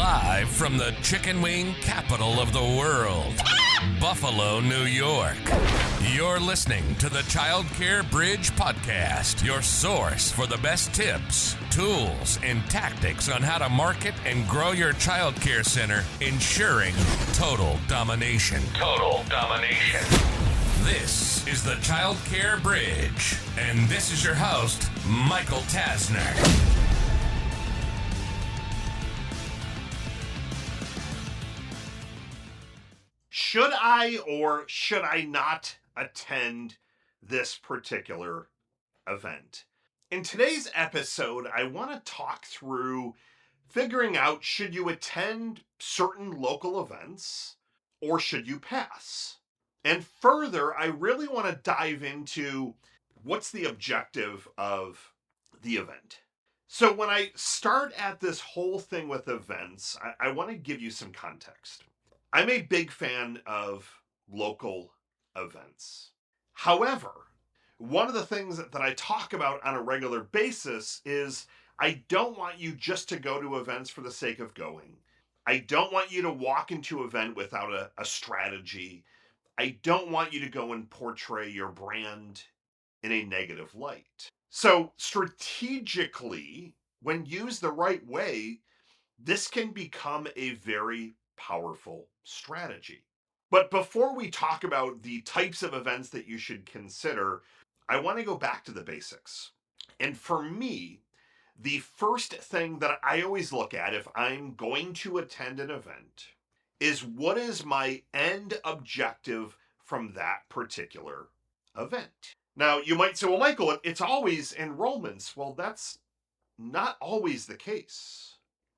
Live from the chicken wing capital of the world, Buffalo, New York. You're listening to the Childcare Bridge podcast, your source for the best tips, tools, and tactics on how to market and grow your childcare center, ensuring total domination. Total domination. This is the Childcare Bridge, and this is your host, Michael Tasner. Should I or should I not attend this particular event? In today's episode, I want to talk through figuring out, should you attend certain local events or should you pass? And further, I really want to dive into what's the objective of the event. So when I start at this whole thing with events, I want to give you some context. I'm a big fan of local events. However, one of the things that I talk about on a regular basis is I don't want you just to go to events for the sake of going. I don't want you to walk into an event without a strategy. I don't want you to go and portray your brand in a negative light. So strategically, when used the right way, this can become a very powerful strategy. But before we talk about the types of events that you should consider, I want to go back to the basics. And for me, the first thing that I always look at if I'm going to attend an event is, what is my end objective from that particular event? Now, you might say, well, Michael, it's always enrollments. Well, that's not always the case.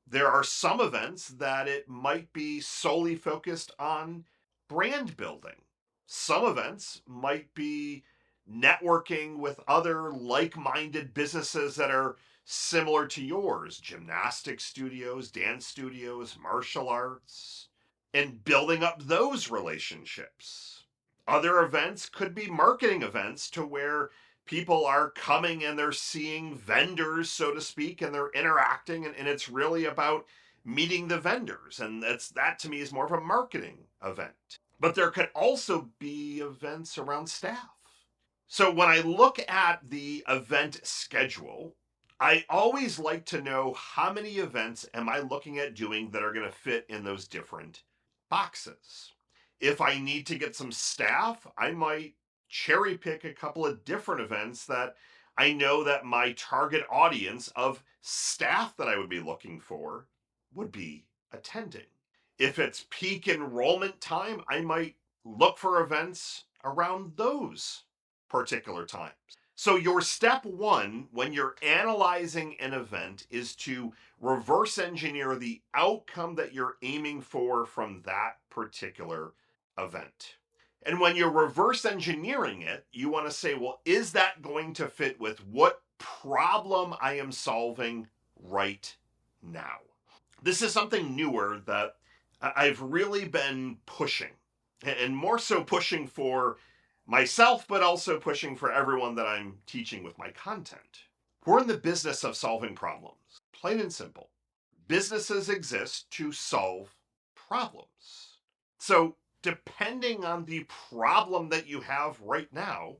There are some events that it might be solely focused on brand building. Some events might be networking with other like-minded businesses that are similar to yours, gymnastics studios, dance studios, martial arts, and building up those relationships. Other events could be marketing events to where people are coming and they're seeing vendors, so to speak, and they're interacting, and it's really about meeting the vendors. And that to me is more of a marketing event. But there could also be events around staff. So when I look at the event schedule, I always like to know how many events am I looking at doing that are going to fit in those different boxes. If I need to get some staff, I might cherry pick a couple of different events that I know that my target audience of staff that I would be looking for would be attending. If it's peak enrollment time, I might look for events around those particular times. So your step one when you're analyzing an event is to reverse engineer the outcome that you're aiming for from that particular event. And when you're reverse engineering it, you want to say, well, is that going to fit with what problem I am solving right now? This is something newer that I've really been pushing, and more so pushing for myself, but also pushing for everyone that I'm teaching with my content. We're in the business of solving problems, plain and simple. Businesses exist to solve problems. So depending on the problem that you have right now,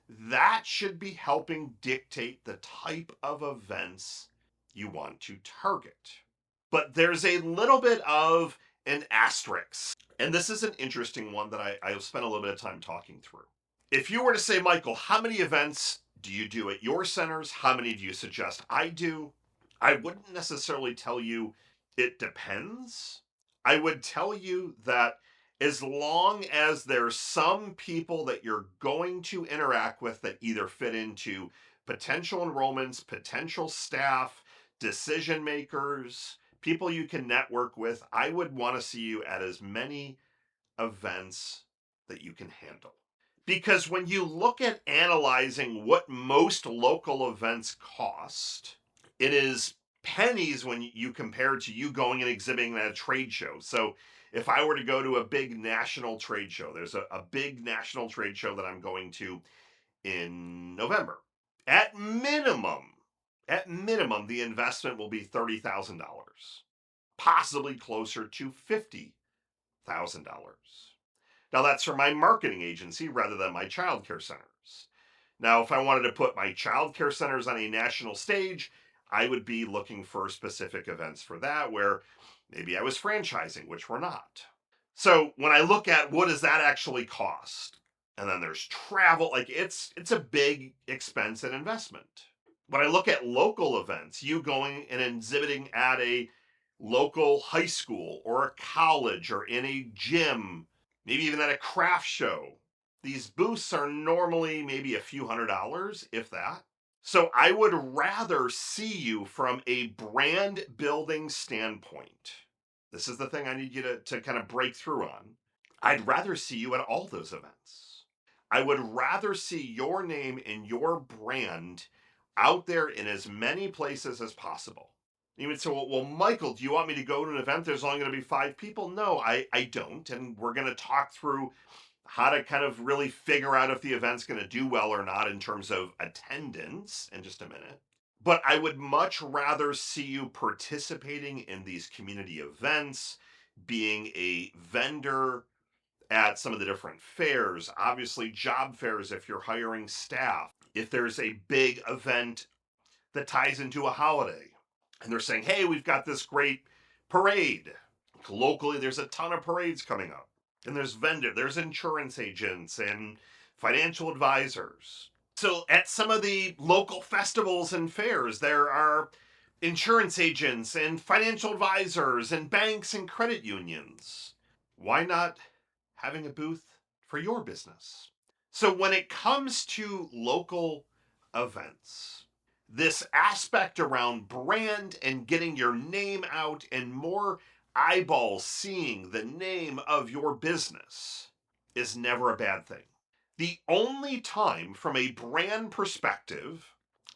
that should be helping dictate the type of events you want to target. But there's a little bit of an asterisk, and this is an interesting one that I've spent a little bit of time talking through. If you were to say, Michael, how many events do you do at your centers? How many do you suggest I do? I wouldn't necessarily tell you it depends. I would tell you that as long as there's some people that you're going to interact with that either fit into potential enrollments, potential staff, decision makers, people you can network with, I would want to see you at as many events that you can handle. Because when you look at analyzing what most local events cost, it is pennies when you compare to you going and exhibiting at a trade show. So if I were to go to a big national trade show, there's a big national trade show that I'm going to in November. At minimum, the investment will be $30,000. possibly closer to $50,000. Now that's for my marketing agency rather than my childcare centers. Now, if I wanted to put my childcare centers on a national stage, I would be looking for specific events for that where maybe I was franchising, which we're not. So when I look at what does that actually cost, and then there's travel, like it's a big expense and investment. When I look at local events, you going and exhibiting at a local high school or a college or in a gym, maybe even at a craft show, these booths are normally maybe a few $100s, if that. So I would rather see you from a brand building standpoint. This is the thing I need you to kind of break through on. I'd rather see you at all those events. I would rather see your name and your brand out there in as many places as possible. You would say, well, Michael, do you want me to go to an event? There's only going to be 5 people. No, I don't. And we're going to talk through how to kind of really figure out if the event's going to do well or not in terms of attendance in just a minute. But I would much rather see you participating in these community events, being a vendor at some of the different fairs, obviously job fairs if you're hiring staff. If there's a big event that ties into a holiday and they're saying, hey, we've got this great parade. Locally, there's a ton of parades coming up. And there's insurance agents and financial advisors. So at some of the local festivals and fairs, there are insurance agents and financial advisors and banks and credit unions. Why not having a booth for your business? So when it comes to local events, this aspect around brand and getting your name out and more eyeballs seeing the name of your business is never a bad thing. The only time from a brand perspective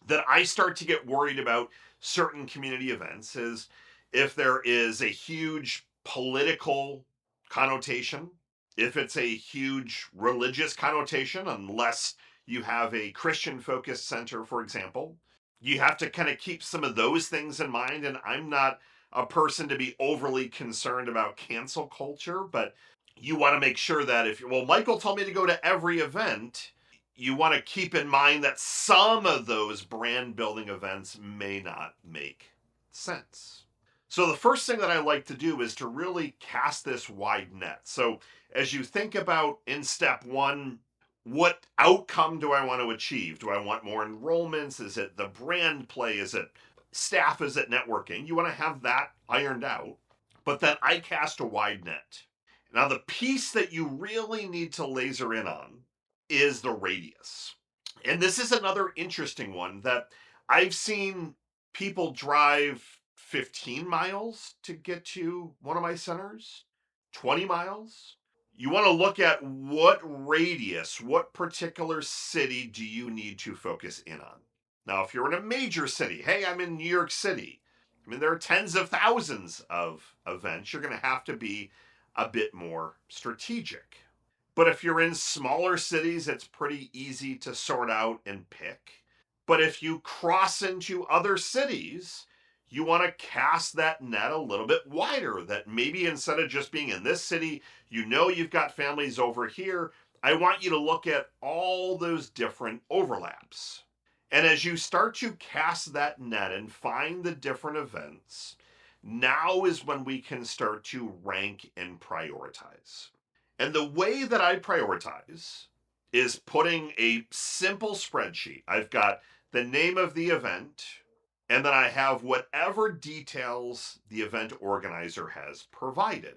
that I start to get worried about certain community events is if there is a huge political connotation, if it's a huge religious connotation, unless you have a Christian focused center, for example. You have to kind of keep some of those things in mind. And I'm not a person to be overly concerned about cancel culture, but you want to make sure that Michael told me to go to every event, you want to keep in mind that some of those brand building events may not make sense. So the first thing that I like to do is to really cast this wide net. So as you think about in step 1, what outcome do I want to achieve? Do I want more enrollments? Is it the brand play? Is it staff? Is it networking? You want to have that ironed out. But then I cast a wide net. Now, the piece that you really need to laser in on is the radius. And this is another interesting one that I've seen people drive 15 miles to get to one of my centers, 20 miles. You want to look at what radius, what particular city do you need to focus in on? Now, if you're in a major city, hey, I'm in New York City. I mean, there are tens of thousands of events. You're going to have to be a bit more strategic. But if you're in smaller cities, it's pretty easy to sort out and pick. But if you cross into other cities, you want to cast that net a little bit wider, that maybe instead of just being in this city, you've got families over here. I want you to look at all those different overlaps. And as you start to cast that net and find the different events, now is when we can start to rank and prioritize. And the way that I prioritize is putting a simple spreadsheet. I've got the name of the event, and then I have whatever details the event organizer has provided.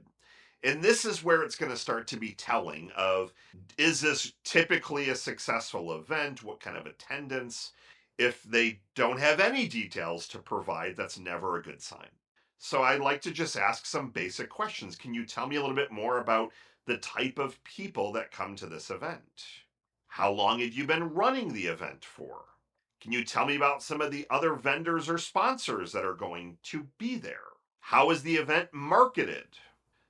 And this is where it's going to start to be telling of, is this typically a successful event? What kind of attendance? If they don't have any details to provide, that's never a good sign. So I like to just ask some basic questions. Can you tell me a little bit more about the type of people that come to this event? How long have you been running the event for? Can you tell me about some of the other vendors or sponsors that are going to be there? How is the event marketed?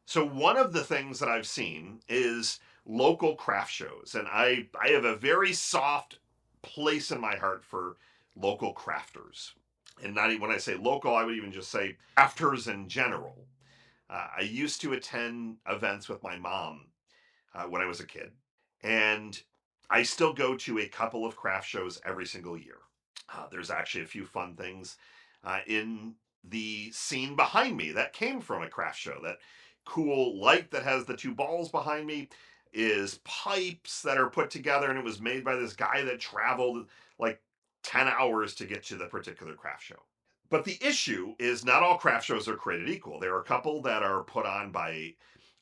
So one of the things that I've seen is local craft shows, and I have a very soft place in my heart for local crafters. and not even when I say local, I would even just say crafters in general. I used to attend events with my mom when I was a kid, and I still go to a couple of craft shows every single year. There's actually a few fun things in the scene behind me that came from a craft show. That cool light that has the two balls behind me is pipes that are put together, and it was made by this guy that traveled like 10 hours to get to the particular craft show. But the issue is not all craft shows are created equal. There are a couple that are put on by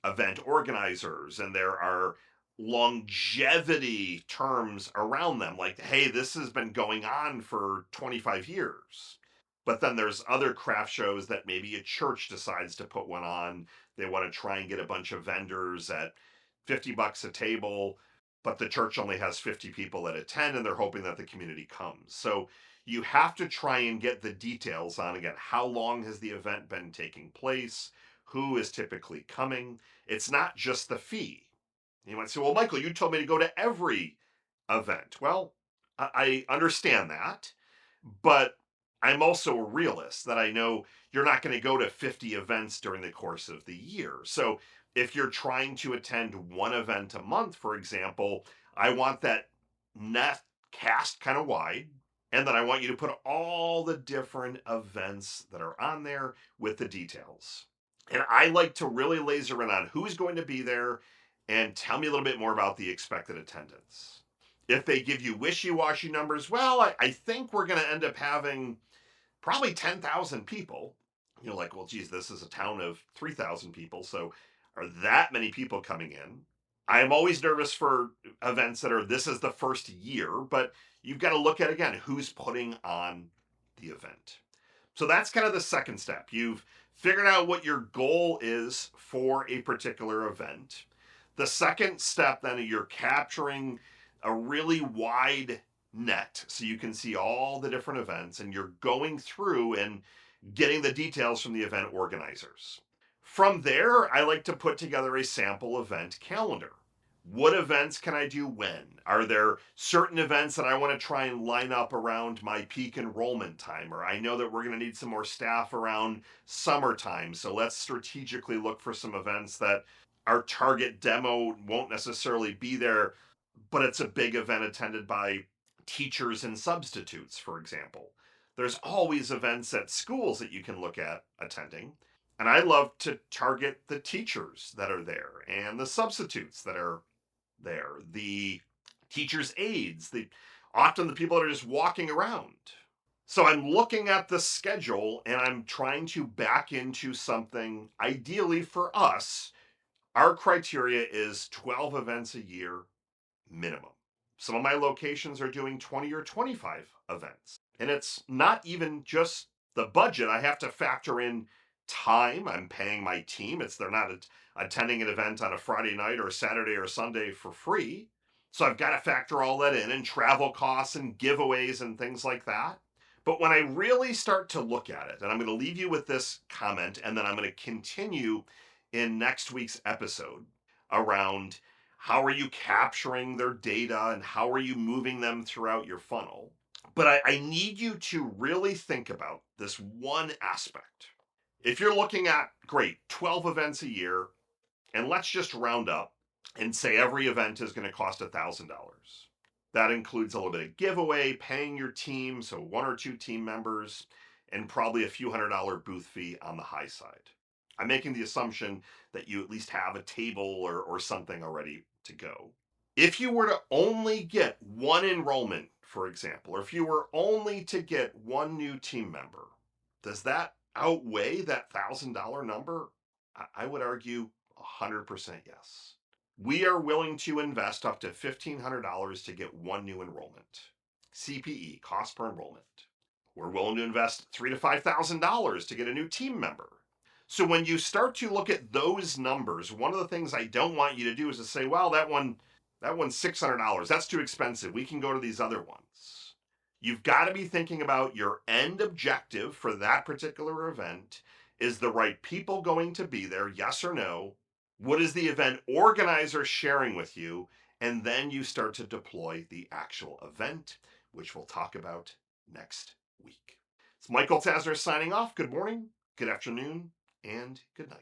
event organizers, and there are longevity terms around them, like, hey, this has been going on for 25 years. But then there's other craft shows that maybe a church decides to put one on. They want to try and get a bunch of vendors at $50 a table, but the church only has 50 people that attend, and they're hoping that the community comes. So you have to try and get the details on, again, how long has the event been taking place, who is typically coming. It's not just the fee. You might say, well, Michael, you told me to go to every event. Well, I understand that, but I'm also a realist that I know you're not going to go to 50 events during the course of the year. So if you're trying to attend one event a month, for example, I want that net cast kind of wide. And then I want you to put all the different events that are on there with the details. And I like to really laser in on who's going to be there and tell me a little bit more about the expected attendance. If they give you wishy-washy numbers, well, I think we're going to end up having probably 10,000 people. You're like, well, geez, this is a town of 3,000 people, so are that many people coming in? I'm always nervous for events that are, this is the first year, but you've got to look at, again, who's putting on the event. So that's kind of the second step. You've figured out what your goal is for a particular event. The second step, then, you're capturing a really wide net so you can see all the different events, and you're going through and getting the details from the event organizers. From there, I like to put together a sample event calendar. What events can I do when? Are there certain events that I want to try and line up around my peak enrollment time? Or I know that we're going to need some more staff around summertime, so let's strategically look for some events that our target demo won't necessarily be there, but it's a big event attended by teachers and substitutes, for example. There's always events at schools that you can look at attending. And I love to target the teachers that are there and the substitutes that are there, the teachers' aides, often the people that are just walking around. So I'm looking at the schedule and I'm trying to back into something. Ideally for us, our criteria is 12 events a year minimum. Some of my locations are doing 20 or 25 events. And it's not even just the budget. I have to factor in time. I'm paying my team. They're not attending an event on a Friday night or Saturday or Sunday for free. So I've got to factor all that in, and travel costs and giveaways and things like that. But when I really start to look at it, and I'm going to leave you with this comment, and then I'm going to continue in next week's episode around how are you capturing their data and how are you moving them throughout your funnel. But I need you to really think about this one aspect. If you're looking at, great, 12 events a year, and let's just round up and say every event is going to cost $1,000. That includes a little bit of giveaway, paying your team, so one or two team members, and probably a few $100 booth fee on the high side. I'm making the assumption that you at least have a table or something already to go. If you were to only get one enrollment, for example, or if you were only to get one new team member, does that outweigh that $1,000 number? I would argue 100% yes. We are willing to invest up to $1,500 to get one new enrollment. CPE, cost per enrollment. We're willing to invest $3,000 to $5,000 to get a new team member. So when you start to look at those numbers, one of the things I don't want you to do is to say, well, that one's $600. That's too expensive. We can go to these other ones. You've got to be thinking about your end objective for that particular event. Is the right people going to be there? Yes or no? What is the event organizer sharing with you? And then you start to deploy the actual event, which we'll talk about next week. Michael Tazner signing off. Good morning, good afternoon, and good night.